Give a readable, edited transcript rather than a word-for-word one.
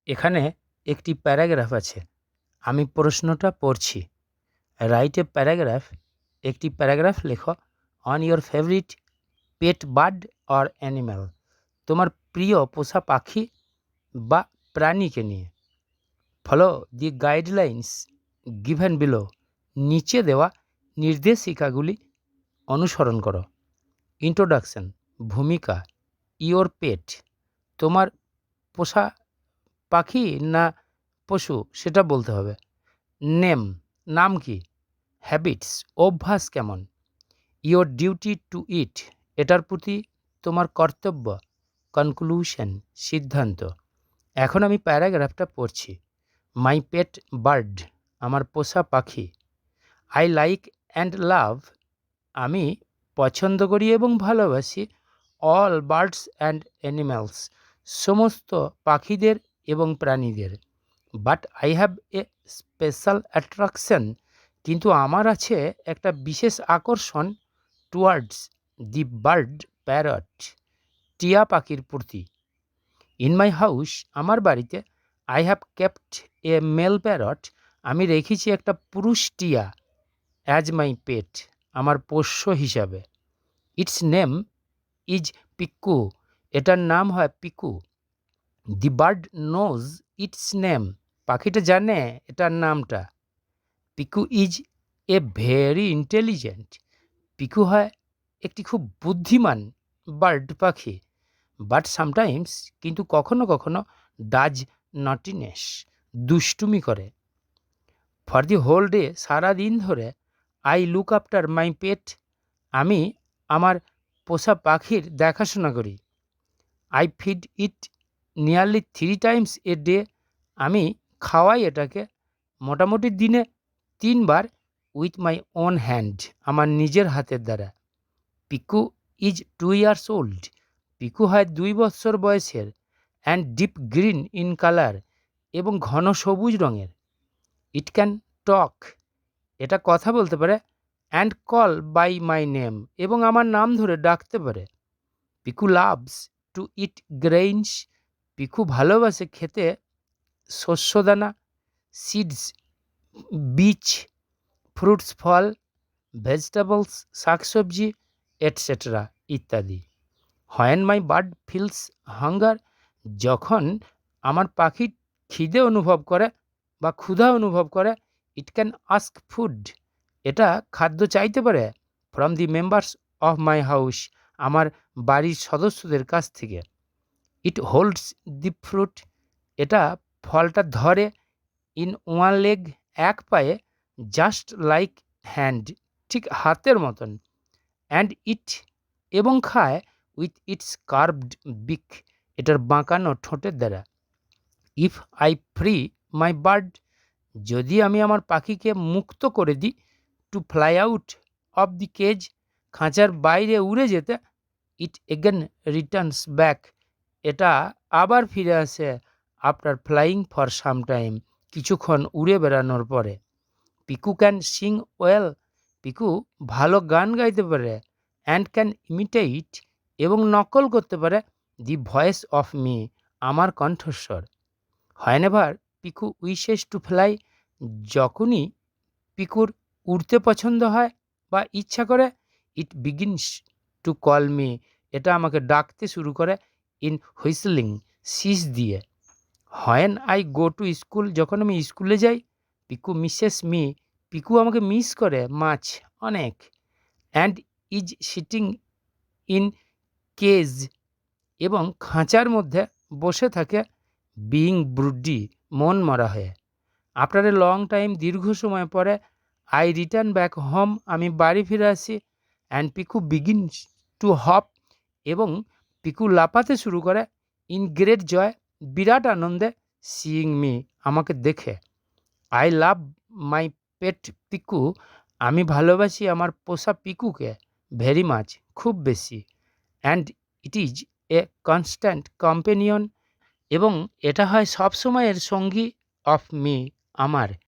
এখানে একটি প্যারাগ্রাফ আছে। আমি প্রশ্নটা পড়ছি। Write a paragraph. একটি প্যারাগ্রাফ লেখো on your favourite pet bird or animal. তোমার প্রিয় পোষা পাখি বা প্রাণীকে নিয়ে। Follow the guidelines given below. নিচে দেওয়া নির্দেশিকাগুলি অনুসরণ করো। ইন্ট্রোডাকশন, ভূমিকা। ইয়োর পেট, তোমার পোষা পাখি না পশু সেটা বলতে হবে। নেম, নাম কি। হ্যাবিটস, অভ্যাস কেমন। ইয়োর ডিউটি টু ইট, এটার প্রতি তোমার কর্তব্য। কনক্লুশন, সিদ্ধান্ত। এখন আমি প্যারাগ্রাফটা পড়ছি। মাই পেট বার্ড, আমার পোষা পাখি। আই লাইক অ্যান্ড লাভ, আমি পছন্দ করি এবং ভালোবাসি। অল বার্ডস অ্যান্ড অ্যানিম্যালস, সমস্ত পাখিদের এবং প্রাণীদের। But I have a special attraction, কিন্তু আমার আছে একটা বিশেষ আকর্ষণ। টুয়ার্ডস দি বার্ড প্যারট, টিয়া পাখির প্রতি। ইন মাই হাউস, আমার বাড়িতে। I have kept a male parrot, আমি রেখেছি একটা পুরুষ টিয়া। অ্যাজ মাই পেট, আমার পোষ্য হিসাবে। ইটস নেম ইজ পিকু, এটার নাম হয় Piku. The bird knows its name, পাখিটা জানে এটার নামটা। Piku is a very intelligent, Piku হয় একটি খুব বুদ্ধিমান বার্ড পাখি। বাট সামটাইমস, কিন্তু কখনো কখনো, ডাজ নটিনেস, দুষ্টুমি করে। ফর দি হোল ডে, সারা দিন ধরে। আই লুক আফটার মাই পেট, আমি আমার পোষা পাখির দেখাশোনা করি। I feed it nearly 3 Times a day, আমি খাওয়াই এটাকে মোটামুটি দিনে 3 বার। উইথ মাই ওন হ্যান্ড, আমার নিজের হাতের দ্বারা। Piku is 2 years old, Piku হয় 2 বৎসর বয়সের। And deep green in colour, এবং ঘন সবুজ রঙের। ইট ক্যান টক, এটা কথা বলতে পারে। And call by my name, এবং আমার নাম ধরে ডাকতে পারে। Piku loves to eat grains, Piku ভালোবাসে খেতে শস্যদানা। সিডস, বীজ। ফ্রুটস, ফল। ভেজিটেবলস, শাকসবজি, এটসেট্রা, ইত্যাদি। When my bird feels hunger, যখন আমার পাখি খিদে অনুভব করে বা ক্ষুধা অনুভব করে। ইট ক্যান আস্ক ফুড, এটা খাদ্য চাইতে পারে। From the members of my house, আমার বাড়ির সদস্যদের কাছ থেকে। ইট হোল্ডস দি ফ্রুট, এটা ফলটা ধরে। ইন ওয়ান লেগ, এক পায়ে। জাস্ট লাইক হ্যান্ড, ঠিক হাতের মতন। অ্যান্ড ইট, এবং খায়। উইথ ইটস কার্ভড বিক, এটার বাঁকানো ঠোঁটের দ্বারা। If I free my bird, যদি আমি আমার পাখিকে মুক্ত করে দিই। To fly out of the cage, খাঁচার বাইরে উড়ে যেতে। ইট এগেন রিটার্নস ব্যাক, এটা আবার ফিরে আসে। After flying for some time, কিছুক্ষণ উড়ে বেড়ানোর পরে। Piku can sing well, Piku ভালো গান গাইতে পারে। অ্যান্ড ক্যান ইমিটেট, এবং নকল করতে পারে। দি ভয়েস অফ মি, আমার কণ্ঠস্বর। হোয়েনেভার পিকু উইশেস টু ফ্লাই, যখনই পিকুর উড়তে পছন্দ হয় বা ইচ্ছা করে। ইট বিগিনস টু কল মি, এটা আমাকে ডাকতে শুরু করে। ইন হুইসলিং, শিস দিয়ে। When I go to school, যখন আমি স্কুলে যাই। পিকু মিসেস মি, পিকু আমাকে মিস করে মাছ অনেক। And is sitting in cage, এবং খাঁচার মধ্যে বসে থাকে। বিইং ব্রুডি, মন মরা হয়ে। আফটার এ লং টাইম, দীর্ঘ সময় পরে। আই রিটার্ন ব্যাক হোম, আমি বাড়ি ফিরে আসি। And Piku begins two hop, এবং পিকু লাফাতে শুরু করে। ইন গ্রেট জয়, বিরাট আনন্দে। সিইং মি, আমাকে দেখে। আই লাভ মাই পেট পিকু, আমি ভালোবাসি আমার পোষা পিকুকে। ভেরি মাচ, খুব বেশি। And it is a constant companion, এবং এটা হয় সবসময়ের সঙ্গী। অফ মি, আমার।